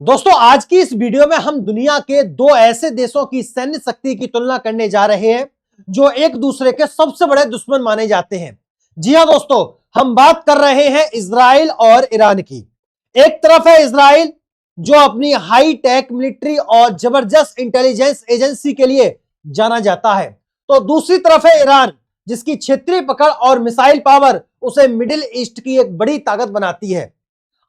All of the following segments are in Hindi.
दोस्तों आज की इस वीडियो में हम दुनिया के दो ऐसे देशों की सैन्य शक्ति की तुलना करने जा रहे हैं जो एक दूसरे के सबसे बड़े दुश्मन माने जाते हैं। जी हां दोस्तों, हम बात कर रहे हैं इजराइल और ईरान की। एक तरफ है इजराइल जो अपनी हाई टेक मिलिट्री और जबरदस्त इंटेलिजेंस एजेंसी के लिए जाना जाता है, तो दूसरी तरफ है ईरान जिसकी क्षेत्रीय पकड़ और मिसाइल पावर उसे मिडिल ईस्ट की एक बड़ी ताकत बनाती है।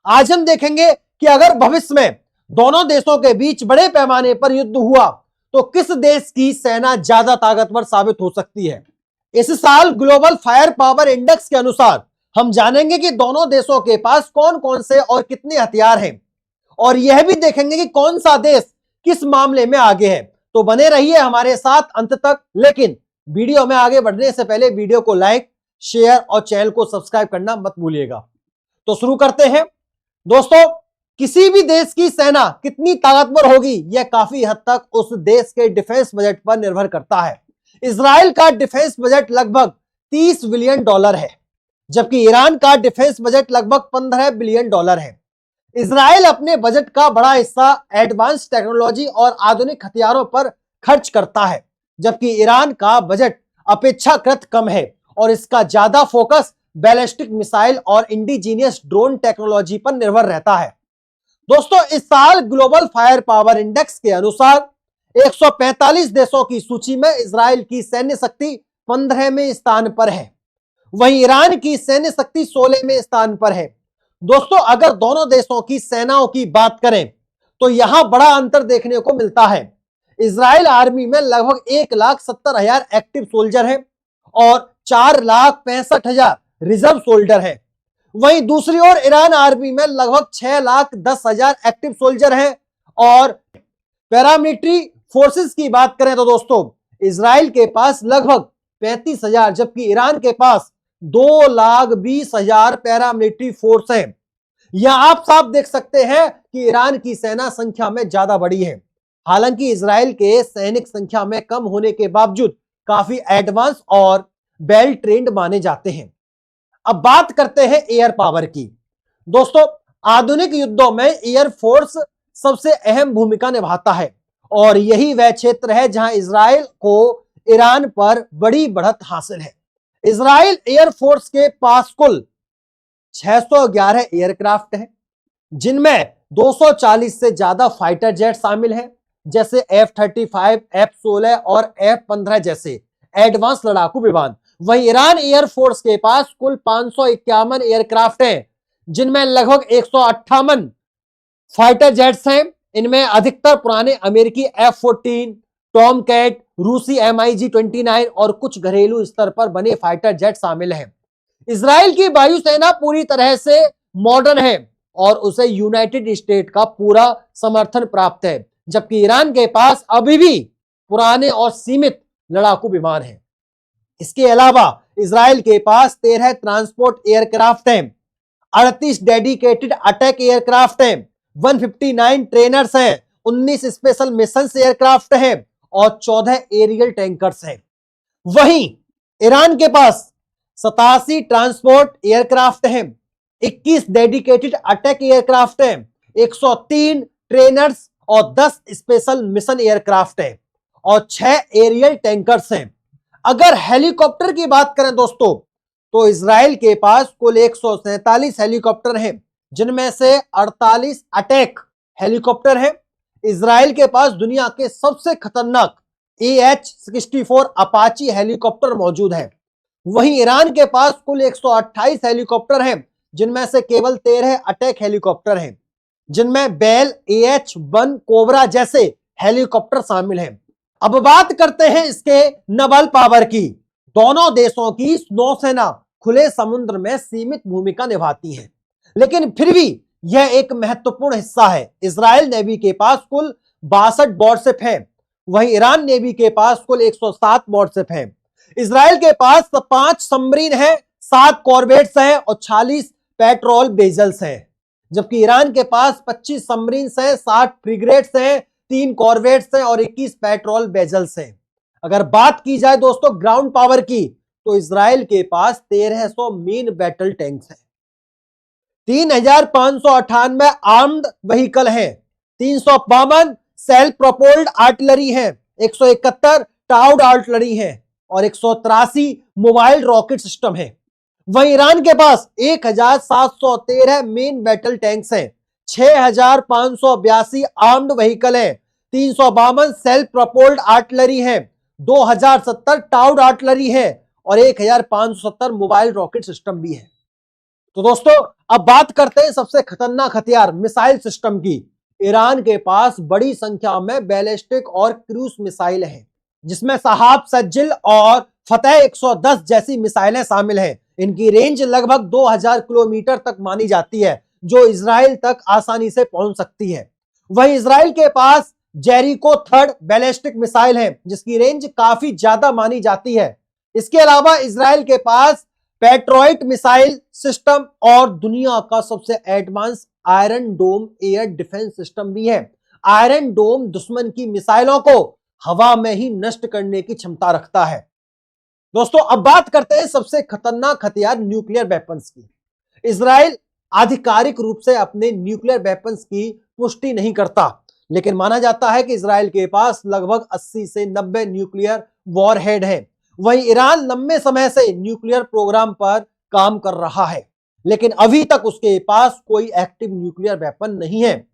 आज हम देखेंगे कि अगर भविष्य में दोनों देशों के बीच बड़े पैमाने पर युद्ध हुआ तो किस देश की सेना ज्यादा ताकतवर साबित हो सकती है। इस साल ग्लोबल फायर पावर इंडेक्स के अनुसार हम जानेंगे कि दोनों देशों के पास कौन कौन से और कितने हथियार हैं, और यह भी देखेंगे कि कौन सा देश किस मामले में आगे है। तो बने रहिए हमारे साथ अंत तक, लेकिन वीडियो में आगे बढ़ने से पहले वीडियो को लाइक, शेयर और चैनल को सब्सक्राइब करना मत भूलिएगा। तो शुरू करते हैं। दोस्तों, किसी भी देश की सेना कितनी ताकतवर होगी यह काफी हद तक उस देश के डिफेंस बजट पर निर्भर करता है। इजराइल का डिफेंस बजट लगभग 30 बिलियन डॉलर है, जबकि ईरान का डिफेंस बजट लगभग 15 बिलियन डॉलर है। इजराइल अपने बजट का बड़ा हिस्सा एडवांस टेक्नोलॉजी और आधुनिक हथियारों पर खर्च करता है, जबकि ईरान का बजट अपेक्षाकृत कम है और इसका ज्यादा फोकस बैलिस्टिक मिसाइल और इंडिजीनियस ड्रोन टेक्नोलॉजी पर निर्भर रहता है। दोस्तों, इस साल ग्लोबल फायर पावर इंडेक्स के अनुसार 145 देशों की सूची में इजराइल की सैन्य शक्ति 15वें स्थान पर है, वहीं ईरान की सैन्य शक्ति 16वें स्थान पर है। दोस्तों, अगर दोनों देशों की सेनाओं की बात करें तो यहां बड़ा अंतर देखने को मिलता है। इजराइल आर्मी में लगभग 1,70,000 एक्टिव सोल्जर है और 4,65,000 रिजर्व सोल्जर है। वहीं दूसरी ओर ईरान आर्मी में लगभग 6,10,000 एक्टिव सोल्जर हैं। और पैरामिलिट्री फोर्सेस की बात करें तो दोस्तों इजराइल के पास लगभग 35,000 जबकि ईरान के पास 2,20,000 पैरामिलिट्री फोर्स है। यहां आप साफ देख सकते हैं कि ईरान की सेना संख्या में ज्यादा बड़ी है, हालांकि इजराइल के सैनिक संख्या में कम होने के बावजूद काफी एडवांस और वेल ट्रेन्ड माने जाते हैं। अब बात करते हैं एयर पावर की। दोस्तों, आधुनिक युद्धों में एयर फोर्स सबसे अहम भूमिका निभाता है और यही वह क्षेत्र है जहां इजराइल को ईरान पर बड़ी बढ़त हासिल है। इजराइल एयर फोर्स के पास कुल 611 एयरक्राफ्ट है, जिनमें 240 से ज्यादा फाइटर जेट शामिल हैं, जैसे F-35, F-16 और F-15 जैसे एडवांस लड़ाकू विमान। वहीं ईरान एयर फोर्स के पास कुल 551 एयरक्राफ्ट हैं, जिनमें लगभग 158 फाइटर जेट्स हैं। इनमें अधिकतर पुराने अमेरिकी F-14, टॉमकैट, रूसी MiG-29 और कुछ घरेलू स्तर पर बने फाइटर जेट शामिल हैं। इजराइल की वायुसेना पूरी तरह से मॉडर्न है और उसे यूनाइटेड स्टेट का पूरा समर्थन प्राप्त है, जबकि ईरान के पास अभी भी पुराने और सीमित लड़ाकू विमान हैं। इसके अलावा इजराइल के पास 13 ट्रांसपोर्ट एयरक्राफ्ट हैं, 38 डेडिकेटेड अटैक एयरक्राफ्ट हैं, 159 ट्रेनर्स हैं, 19 स्पेशल मिशन एयरक्राफ्ट हैं और 14 एरियल टैंकर्स हैं। वहीं ईरान के पास 87 ट्रांसपोर्ट एयरक्राफ्ट हैं, 21 डेडिकेटेड अटैक एयरक्राफ्ट हैं, 103 ट्रेनर्स और 10 स्पेशल मिशन एयरक्राफ्ट हैं और 6 एरियल टैंकर्स हैं। अगर हेलीकॉप्टर की बात करें दोस्तों, तो इजराइल के पास कुल 147 हेलीकॉप्टर हैं, जिनमें से 48 अटैक हेलीकॉप्टर हैं। इजराइल के पास दुनिया के सबसे खतरनाक AH-64 अपाची हेलीकॉप्टर मौजूद है। वहीं ईरान के पास कुल 128 हेलीकॉप्टर हैं, जिनमें से केवल 13 अटैक हेलीकॉप्टर हैं, जिनमें बेल AH-1 कोबरा जैसे हेलीकॉप्टर शामिल हैं। अब बात करते हैं इसके नवल पावर की। दोनों देशों की नौसेना खुले समुद्र में सीमित भूमिका निभाती है, लेकिन फिर भी यह एक महत्वपूर्ण हिस्सा है। इजराइल नेवी के पास कुल 62 वॉरशिप हैं, वहीं ईरान नेवी के पास कुल 107 वॉरशिप हैं। इजराइल के पास 5 सबमरीन हैं, 7 कॉर्वेट्स हैं और 46 पेट्रोल वेजल्स हैं, जबकि ईरान के पास 25 सबमरीन हैं, 60 फ्रिगेट्स हैं, 3 कॉर्वेट्स हैं और 21 पेट्रोल वेजल्स हैं। अगर बात की जाए दोस्तों ग्राउंड पावर की, तो इजराइल के पास 1300 मेन बैटल टैंक्स हैं, 3,598 आर्म्ड व्हीकल हैं 352 सेल्फ प्रोपोल्ड आर्टिलरी है, 171 टाउड आर्टिलरी है और 183 मोबाइल रॉकेट सिस्टम है। वहीं ईरान के पास 1713 मेन बैटल टैंक्स हैं, 6582 आर्म्ड व्हीकल है, 352 सेल्फ प्रोपोल्ड आर्टिलरी है, 2070 टाउड आर्टिलरी है और 1570 मोबाइल रॉकेट सिस्टम भी है। तो दोस्तों अब बात करते हैं सबसे खतरनाक हथियार मिसाइल सिस्टम की। ईरान के पास बड़ी संख्या में बैलिस्टिक और क्रूज मिसाइल हैं, जिसमें सहाब सज्जिल और फतेह 110 जैसी मिसाइलें शामिल हैं। इनकी रेंज लगभग 2000 किलोमीटर तक मानी जाती है, जो इजराइल तक आसानी से पहुंच सकती है। वहीं इजराइल के पास जेरिको थर्ड बैलिस्टिक मिसाइल है, जिसकी रेंज काफी ज्यादा मानी जाती है। इसके अलावा इजराइल के पास पैट्रियट मिसाइल सिस्टम और दुनिया का सबसे एडवांस आयरन डोम एयर डिफेंस सिस्टम भी है। आयरन डोम दुश्मन की मिसाइलों को हवा में ही नष्ट करने की क्षमता रखता है। दोस्तों अब बात करते हैं सबसे खतरनाक हथियार न्यूक्लियर वेपन्स की। इजराइल आधिकारिक रूप से अपने न्यूक्लियर वेपन्स की पुष्टि नहीं करता, लेकिन माना जाता है कि इजराइल के पास लगभग 80 से 90 न्यूक्लियर वॉरहेड है। वहीं ईरान लंबे समय से न्यूक्लियर प्रोग्राम पर काम कर रहा है, लेकिन अभी तक उसके पास कोई एक्टिव न्यूक्लियर वेपन नहीं है।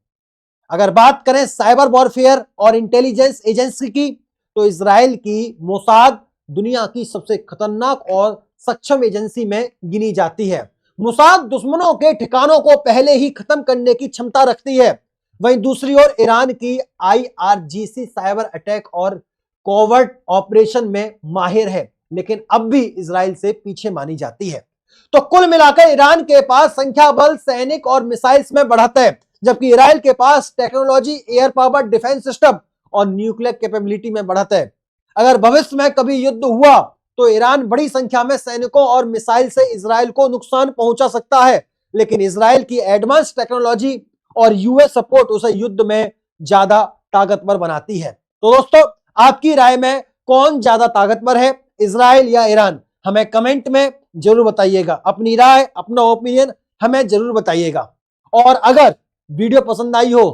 अगर बात करें साइबर वॉरफेयर और इंटेलिजेंस एजेंसी की, तो इजराइल की मोसाद दुनिया की सबसे खतरनाक और सक्षम एजेंसी में गिनी जाती है। मोसाद दुश्मनों के ठिकानों को पहले ही खत्म करने की क्षमता रखती है। वहीं दूसरी ओर ईरान की IRGC साइबर अटैक और कोवर्ट ऑपरेशन में माहिर है, लेकिन अब भी इजराइल से पीछे मानी जाती है। तो कुल मिलाकर ईरान के पास संख्या बल, सैनिक और मिसाइल्स में बढ़त है, जबकि इजराइल के पास technology, air power defence system और न्यूक्लियर कैपेबिलिटी में बढ़त है। अगर भविष्य में कभी युद्ध हुआ तो ईरान बड़ी संख्या में सैनिकों और मिसाइल से इजराइल को नुकसान पहुंचा सकता है, लेकिन इजराइल की एडवांस टेक्नोलॉजी और यूएस सपोर्ट उसे युद्ध में ज्यादा ताकतवर बनाती है। तो दोस्तों आपकी राय में कौन ज्यादा ताकतवर है, इजराइल या ईरान? हमें कमेंट में जरूर बताइएगा। अपनी राय, अपना ओपिनियन हमें जरूर बताइएगा। और अगर वीडियो पसंद आई हो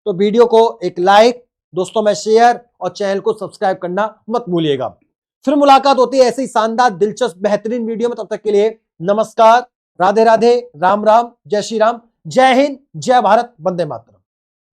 तो वीडियो को एक लाइक, दोस्तों में शेयर और चैनल को सब्सक्राइब करना मत भूलिएगा। फिर मुलाकात होती है ऐसी शानदार, दिलचस्प, बेहतरीन वीडियो में। तब तक के लिए नमस्कार, राधे राधे, राम राम, जय श्री राम, जय हिंद, जय भारत, वंदे मातरम।